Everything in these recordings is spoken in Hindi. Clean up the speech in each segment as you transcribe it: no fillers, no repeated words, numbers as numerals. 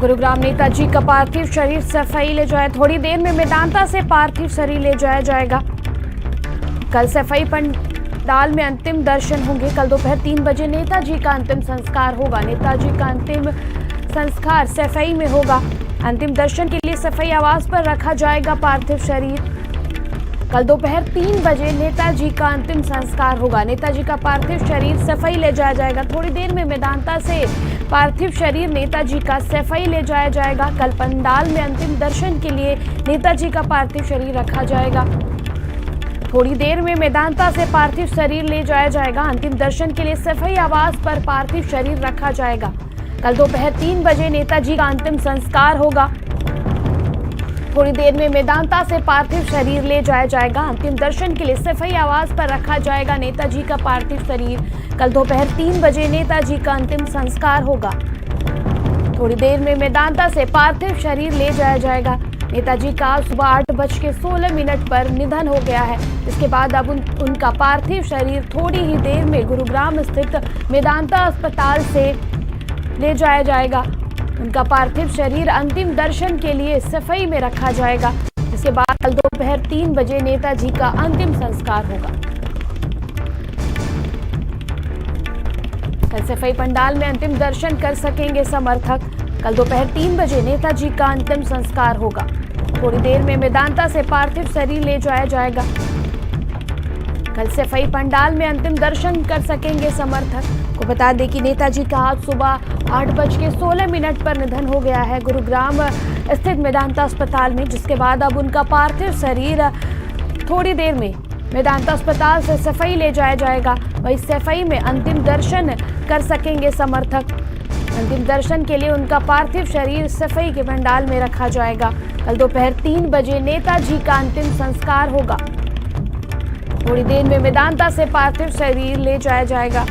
गुरुग्राम नेताजी का पार्थिव शरीर सफाई ले जाए। थोड़ी देर में मेदांता से पार्थिव शरीर ले जाया जाएगा। कल सफाई पंडाल में अंतिम दर्शन होंगे। कल दोपहर 3 बजे नेताजी का अंतिम संस्कार होगा। नेताजी का अंतिम संस्कार सफाई में होगा। अंतिम दर्शन के लिए सफाई आवास पर रखा जाएगा पार्थिव शरीर। कल दोपहर 3 बजे नेताजी का अंतिम संस्कार होगा। नेताजी का पार्थिव शरीर सफाई ले जाया जाएगा। थोड़ी देर में मेदांता से पार्थिव शरीर नेताजी का सफाई ले जाया जाएगा। कल पंडाल में अंतिम दर्शन के लिए नेताजी का पार्थिव शरीर रखा जाएगा। थोड़ी देर में मेदांता से पार्थिव शरीर ले जाया जाएगा। अंतिम दर्शन के लिए सफाई आवास पर पार्थिव शरीर रखा जाएगा। कल दोपहर 3 बजे नेताजी का अंतिम संस्कार होगा। थोड़ी देर में मेदांता से पार्थिव शरीर ले जाया जाएगा। अंतिम दर्शन के लिए सफाई आवास पर रखा जाएगा नेताजी का पार्थिव शरीर। कल दोपहर 3 बजे नेताजी का अंतिम संस्कार होगा। थोड़ी देर में मेदांता से पार्थिव शरीर ले जाया जाएगा। नेताजी का सुबह 8:16 पर निधन हो गया है। इसके बाद अब उनका पार्थिव शरीर थोड़ी ही देर में गुरुग्राम स्थित मेदांता अस्पताल से ले जाया जाएगा। उनका पार्थिव शरीर अंतिम दर्शन के लिए सफाई में रखा जाएगा। इसके बाद कल दोपहर 3 बजे नेताजी का अंतिम संस्कार होगा। कल सफाई पंडाल में अंतिम दर्शन कर सकेंगे समर्थक। कल दोपहर 3 बजे नेताजी का अंतिम संस्कार होगा। थोड़ी देर में मेदांता से पार्थिव शरीर ले जाया जाएगा। कल सफाई पंडाल में अंतिम दर्शन कर सकेंगे समर्थक। को बता दें कि नेताजी का आज सुबह 8:16 पर निधन हो गया है गुरुग्राम स्थित मेदांता अस्पताल में, जिसके बाद अब उनका पार्थिव शरीर थोड़ी देर में मेदांता अस्पताल से सफाई ले जाया जाएगा। वहीं सफाई में अंतिम दर्शन कर सकेंगे समर्थक। अंतिम दर्शन के लिए उनका पार्थिव शरीर सफाई के पंडाल में रखा जाएगा। कल दोपहर 3 बजे नेताजी का अंतिम संस्कार होगा। थोड़ी देर में मेदांता से पार्थिव शरीर ले जाया जाएगा।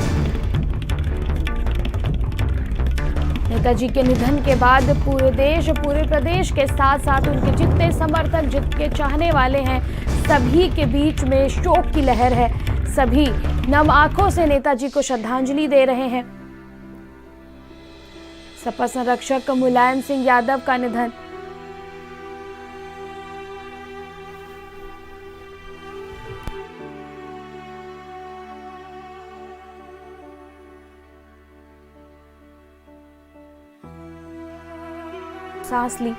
नेताजी के निधन के बाद पूरे प्रदेश के साथ साथ उनके जितने समर्थक, जितने चाहने वाले हैं, सभी के बीच में शोक की लहर है। सभी नम आंखों से नेताजी को श्रद्धांजलि दे रहे हैं। सपा संरक्षक मुलायम सिंह यादव का निधन। सांस ली।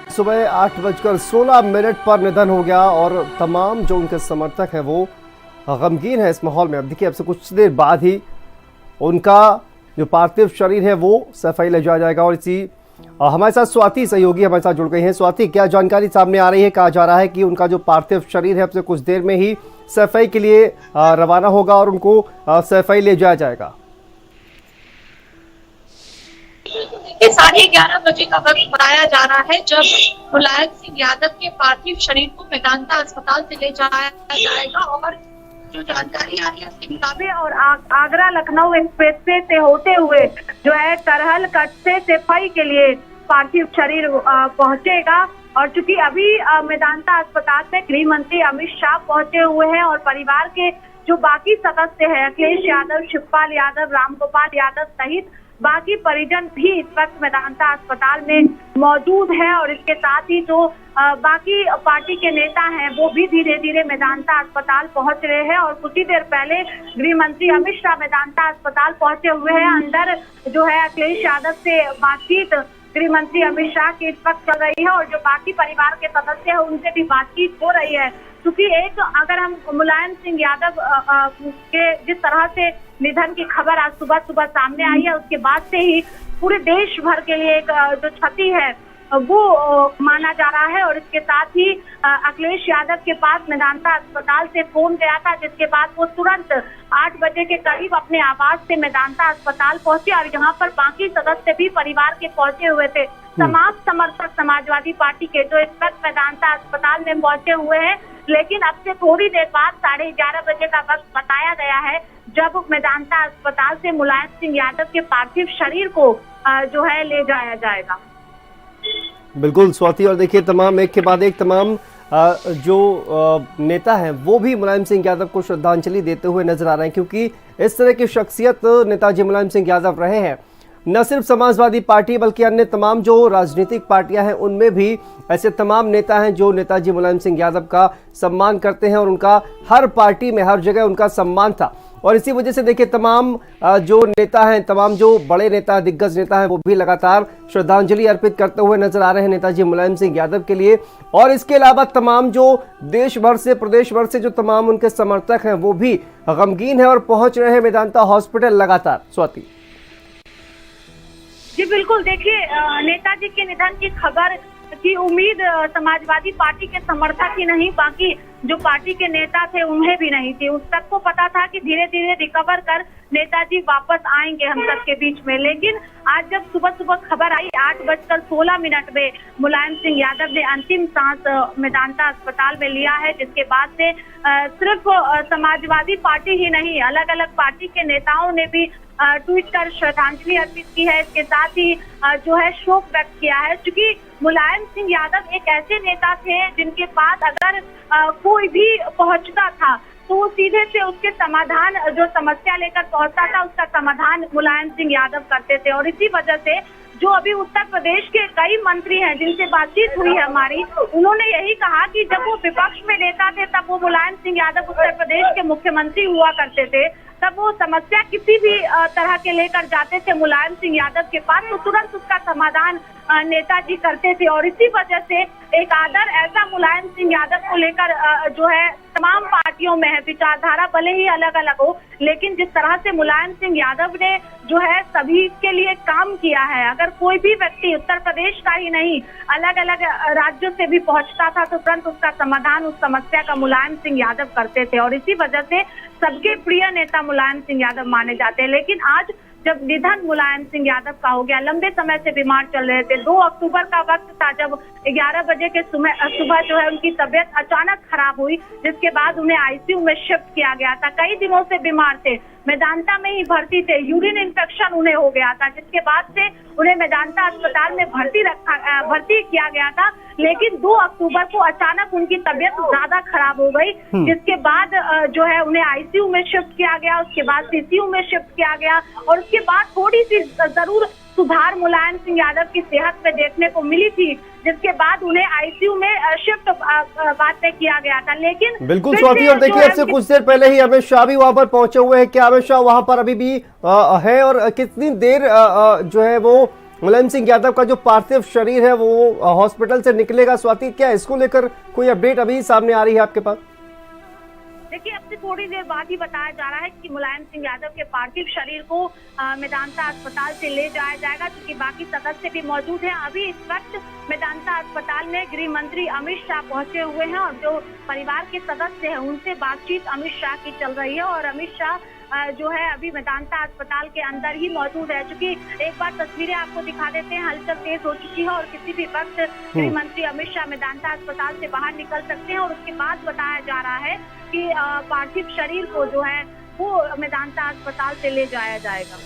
सुबह 8:16 पर निधन हो गया और तमाम जो उनके समर्थक हैं वो गमगीन है इस माहौल में। अब देखिए, अब से कुछ देर बाद ही उनका जो पार्थिव शरीर है वो सफाई ले जाया जाएगा। और इसी हमारे साथ स्वाति सहयोगी हमारे साथ जुड़ गई हैं। स्वाति, क्या जानकारी सामने आ रही है? कहा जा रहा है कि उनका जो पार्थिव शरीर है अब से कुछ देर में ही सफाई के लिए रवाना होगा और उनको सफाई ले जाया जाएगा। 11:30 बजे का वक्त बताया जा रहा है जब मुलायम सिंह यादव के पार्थिव शरीर को मेदांता अस्पताल से ले जाया जाएगा। और जो जानकारी आ रही है उसके मुताबिक और आगरा लखनऊ एक्सप्रेसवे से होते हुए जो है तरहल कट से सफाई के लिए पार्थिव शरीर पहुंचेगा। और चूंकि अभी मेदांता अस्पताल में गृह मंत्री अमित शाह पहुंचे हुए हैं और परिवार के जो बाकी सदस्य हैं, अखिलेश यादव, शिवपाल यादव, रामगोपाल यादव सहित बाकी परिजन भी इस वक्त मेदांता अस्पताल में मौजूद है और इसके साथ ही जो बाकी पार्टी के नेता हैं वो भी धीरे धीरे मेदांता अस्पताल पहुंच रहे हैं और कुछ ही देर पहले गृह मंत्री अमित शाह मेदांता अस्पताल पहुंचे हुए हैं। अंदर जो है अखिलेश यादव से बातचीत गृह मंत्री अमित शाह की इस वक्त चल रही है और जो बाकी परिवार के सदस्य हैं उनसे भी बातचीत हो रही है, क्योंकि एक अगर हम मुलायम सिंह यादव के जिस तरह से निधन की खबर आज सुबह सुबह सामने आई है उसके बाद से ही पूरे देश भर के लिए एक जो क्षति है वो माना जा रहा है। और इसके साथ ही अखिलेश यादव के पास मेदांता अस्पताल से फोन गया था, जिसके बाद वो तुरंत 8 बजे के करीब अपने आवास से मेदांता अस्पताल पहुंचे और यहाँ पर बाकी सदस्य भी परिवार के पहुंचे हुए थे। तमाम समर्थक समाजवादी पार्टी के जो इस वक्त मेदांता अस्पताल में पहुंचे हुए हैं, लेकिन अब से थोड़ी देर बाद 11:30 बजे का वक्त बताया गया है जब मेदांता अस्पताल से मुलायम सिंह यादव के पार्थिव शरीर को जो है ले जाया जाएगा। बिल्कुल स्वाति, और देखिए तमाम एक के बाद एक तमाम जो नेता हैं वो भी मुलायम सिंह यादव को श्रद्धांजलि देते हुए नजर आ रहे हैं, क्योंकि इस तरह की शख्सियत नेताजी मुलायम सिंह यादव रहे हैं। न सिर्फ समाजवादी पार्टी बल्कि अन्य तमाम जो राजनीतिक पार्टियां हैं उनमें भी ऐसे तमाम नेता हैं जो नेताजी मुलायम सिंह यादव का सम्मान करते हैं और उनका हर पार्टी में हर जगह उनका सम्मान था। और इसी वजह से देखिए तमाम जो नेता हैं, तमाम जो बड़े नेता दिग्गज नेता हैं वो भी लगातार श्रद्धांजलि अर्पित करते हुए नजर आ रहे हैं नेताजी मुलायम सिंह यादव के लिए। और इसके अलावा तमाम जो देश भर से प्रदेश भर से जो तमाम उनके समर्थक हैं वो भी गमगीन है और पहुंच रहे हैं मेदांता हॉस्पिटल लगातार। स्वाति जी बिल्कुल, देखिए नेताजी के निधन की खबर की उम्मीद समाजवादी पार्टी के समर्थक ही नहीं बाकी जो पार्टी के नेता थे उन्हें भी नहीं थी। उस तक को पता था कि धीरे धीरे रिकवर कर नेताजी वापस आएंगे हम सबके बीच में, लेकिन आज जब सुबह सुबह खबर आई 8:16 में मुलायम सिंह यादव ने अंतिम सांस मेदांता अस्पताल में लिया है, जिसके बाद से सिर्फ समाजवादी पार्टी ही नहीं अलग अलग पार्टी के नेताओं ने भी ट्वीट कर श्रद्धांजलि अर्पित की है। इसके साथ ही जो है शोक व्यक्त किया है, क्योंकि मुलायम सिंह यादव एक ऐसे नेता थे जिनके पास अगर कोई भी पहुंचता था तो सीधे से उसके समाधान जो समस्या लेकर पहुंचता था उसका समाधान मुलायम सिंह यादव करते थे। और इसी वजह से जो अभी उत्तर प्रदेश के कई मंत्री हैं जिनसे बातचीत हुई है हमारी, उन्होंने यही कहा कि जब वो विपक्ष में नेता थे तब वो मुलायम सिंह यादव उत्तर प्रदेश के मुख्यमंत्री हुआ करते थे, तब वो समस्या किसी भी तरह के लेकर जाते थे मुलायम सिंह यादव के पास तो तुरंत उसका समाधान नेताजी करते थे। और इसी वजह से एक आदर ऐसा मुलायम सिंह यादव को लेकर जो है तमाम पार्टियों में है। विचारधारा भले ही अलग अलग हो, लेकिन जिस तरह से मुलायम सिंह यादव ने जो है सभी के लिए काम किया है, अगर कोई भी व्यक्ति उत्तर प्रदेश का ही नहीं अलग अलग राज्यों से भी पहुंचता था तो तुरंत उसका समाधान उस समस्या का मुलायम सिंह यादव करते थे। और इसी वजह से सबके प्रिय नेता मुलायम सिंह यादव माने जाते हैं। लेकिन आज जब निधन मुलायम सिंह यादव का हो गया, लंबे समय से बीमार चल रहे थे, 2 अक्टूबर का वक्त था जब 11 बजे के सुबह जो है उनकी तबीयत अचानक खराब हुई, जिसके बाद उन्हें आईसीयू में शिफ्ट किया गया था। कई दिनों से बीमार थे, मेदांता में ही भर्ती थे, यूरिन इन्फेक्शन उन्हें हो गया था, जिसके बाद से उन्हें मेदांता अस्पताल में भर्ती किया गया था। लेकिन 2 अक्टूबर को अचानक उनकी तबीयत ज्यादा खराब हो गई, जिसके बाद जो है उन्हें आईसीयू में शिफ्ट किया गया, उसके बाद सीसीयू में शिफ्ट किया गया और उसके बाद थोड़ी सी जरूर सुधार मुलायम सिंह यादव की सेहत पे देखने को मिली थी, जिसके बाद उन्हें आईसीयू में शिफ्ट बाद में किया गया था। लेकिन बिल्कुल स्वाति, और देखिए अब से कुछ देर पहले ही अमित शाह भी वहां पर पहुंचे हुए हैं। क्या अमित शाह वहां पर अभी भी है और कितनी देर जो है वो मुलायम सिंह यादव का जो पार्थिव शरीर है वो हॉस्पिटल से निकलेगा? स्वाति, क्या इसको लेकर कोई अपडेट अभी सामने आ रही है आपके पास? देखिए अब से थोड़ी देर बाद ही बताया जा रहा है कि मुलायम सिंह यादव के पार्थिव शरीर को मेदांता अस्पताल से ले जाया जाएगा, क्योंकि बाकी सदस्य भी मौजूद हैं। अभी इस वक्त मेदांता अस्पताल में गृह मंत्री अमित शाह पहुंचे हुए हैं और जो परिवार के सदस्य हैं उनसे बातचीत अमित शाह की चल रही है। और अमित शाह जो है अभी मेदांता अस्पताल के अंदर ही मौजूद है, क्योंकि एक बार तस्वीरें आपको दिखा देते हैं, हलचल तेज हो चुकी है और किसी भी वक्त गृह मंत्री अमित शाह मेदांता अस्पताल से बाहर निकल सकते हैं। और उसके बाद बताया जा रहा है कि पार्थिव शरीर को जो है वो मेदांता अस्पताल से ले जाया जाएगा।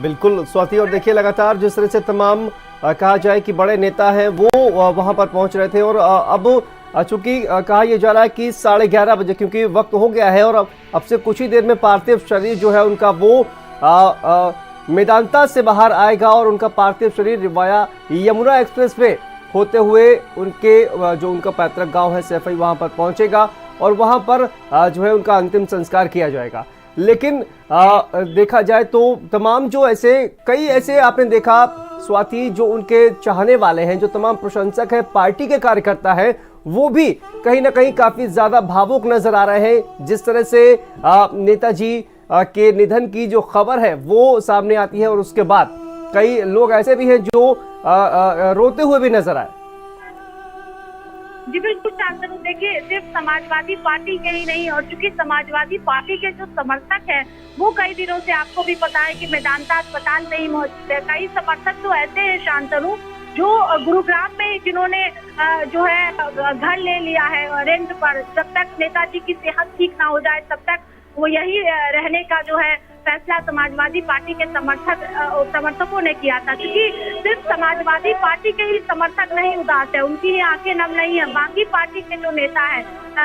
बिल्कुल स्वाति, और देखिए लगातार जिस तरह से तमाम कहा जाए कि बड़े नेता हैं वो वहां पर पहुंच रहे थे और अब चूंकि कहा यह जा रहा है कि 11:30 बजे, क्योंकि वक्त हो गया है और अब से कुछ ही देर में पार्थिव शरीर जो है उनका वो मेदांता से बाहर आएगा और उनका पार्थिव शरीर वाया यमुना एक्सप्रेसवे होते हुए उनका पैतृक गांव है सैफई, वहां पर पहुंचेगा और वहां पर जो है उनका अंतिम संस्कार किया जाएगा। लेकिन देखा जाए तो तमाम जो कई ऐसे आपने देखा स्वाति, जो उनके चाहने वाले हैं, जो तमाम प्रशंसक हैं, पार्टी के कार्यकर्ता हैं, वो भी कहीं ना कहीं काफी ज्यादा भावुक नजर आ रहे हैं। जिस तरह से नेताजी के निधन की जो खबर है वो सामने आती है और उसके बाद कई लोग ऐसे भी हैं जो रोते हुए भी नजर आए। जी बिल्कुल शांतनु, देखिए सिर्फ समाजवादी पार्टी के ही नहीं, और चूंकि समाजवादी पार्टी के जो समर्थक हैं वो कई दिनों से आपको भी पता है कि मेदांता अस्पताल में ही मौजूद है। कई समर्थक तो ऐसे हैं शांतनु जो गुरुग्राम में जिन्होंने जो है घर ले लिया है रेंट पर, जब तक नेताजी की सेहत ठीक ना हो जाए तब तक वो यही रहने का जो है फैसला समाजवादी पार्टी के समर्थकों ने किया था। क्योंकि सिर्फ समाजवादी पार्टी के ही समर्थक नहीं उदास है, उनकी ही आंखें नम नहीं है, बाकी पार्टी के जो नेता है,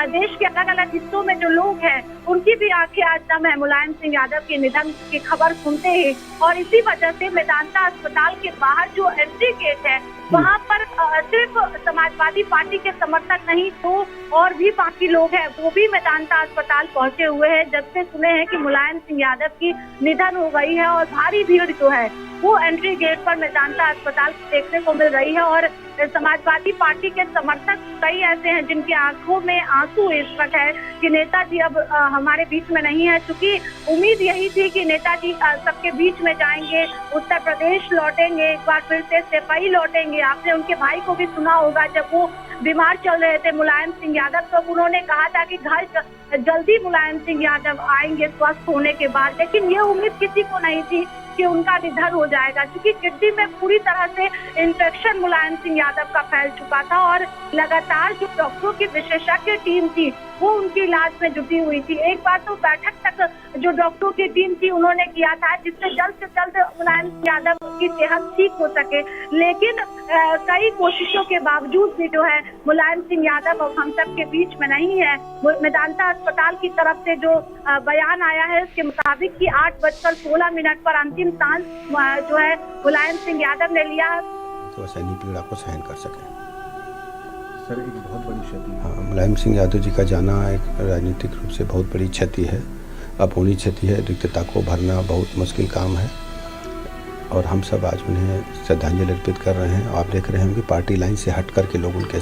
देश के अलग अलग हिस्सों में जो लोग हैं, उनकी भी आंखें आज नम है मुलायम सिंह यादव के निधन की खबर सुनते ही। और इसी वजह से मेदांता अस्पताल के बाहर जो एंट्री गेट है वहाँ पर सिर्फ समाजवादी पार्टी के समर्थक नहीं तो और भी बाकी लोग हैं वो भी मेदांता अस्पताल पहुंचे हुए हैं, जब से सुने हैं कि मुलायम सिंह यादव की निधन हो गई है। और भारी भीड़ जो है वो एंट्री गेट पर मेदांता अस्पताल देखने को मिल रही है। और समाजवादी पार्टी के समर्थक कई ऐसे हैं जिनकी आंखों में आंसू इस वक्त है कि नेताजी अब हमारे बीच में नहीं है। क्योंकि उम्मीद यही थी कि नेताजी सबके बीच में जाएंगे, उत्तर प्रदेश लौटेंगे, एक बार फिर से सैफई लौटेंगे। आपने उनके भाई को भी सुना होगा, जब वो बीमार चल रहे थे मुलायम सिंह यादव, तो उन्होंने कहा था कि घर जल्दी मुलायम सिंह यादव आएंगे स्वस्थ होने के बाद। लेकिन ये उम्मीद किसी को नहीं थी कि उनका निधन हो जाएगा, क्योंकि किडनी में पूरी तरह से इन्फेक्शन मुलायम सिंह यादव का फैल चुका था और लगातार जो डॉक्टरों की विशेषज्ञ टीम थी वो उनकी इलाज में जुटी हुई थी। एक बार तो बैठक तक जो डॉक्टरों की टीम थी उन्होंने किया था जिससे जल्द से जल्द मुलायम सिंह यादव की सेहत ठीक हो सके। लेकिन कई कोशिशों के बावजूद भी जो है मुलायम सिंह यादव अब हम सब के बीच में नहीं है। मेदांता अस्पताल की तरफ से जो बयान आया है उसके मुताबिक कि 8:16 पर अंतिम सांस जो है मुलायम सिंह यादव ने लिया तो सैनी पीड़ा को सहन कर सके। सर एक बहुत बड़ी क्षति। हाँ, मुलायम सिंह यादव जी का जाना एक राजनीतिक रूप से बहुत बड़ी क्षति है, अपूर्णीय क्षति है। रिक्तता को भरना बहुत मुश्किल काम है और हम सब आज उन्हें श्रद्धांजलि अर्पित कर रहे हैं। आप देख रहे हैं कि पार्टी लाइन से हट करके लोग उनके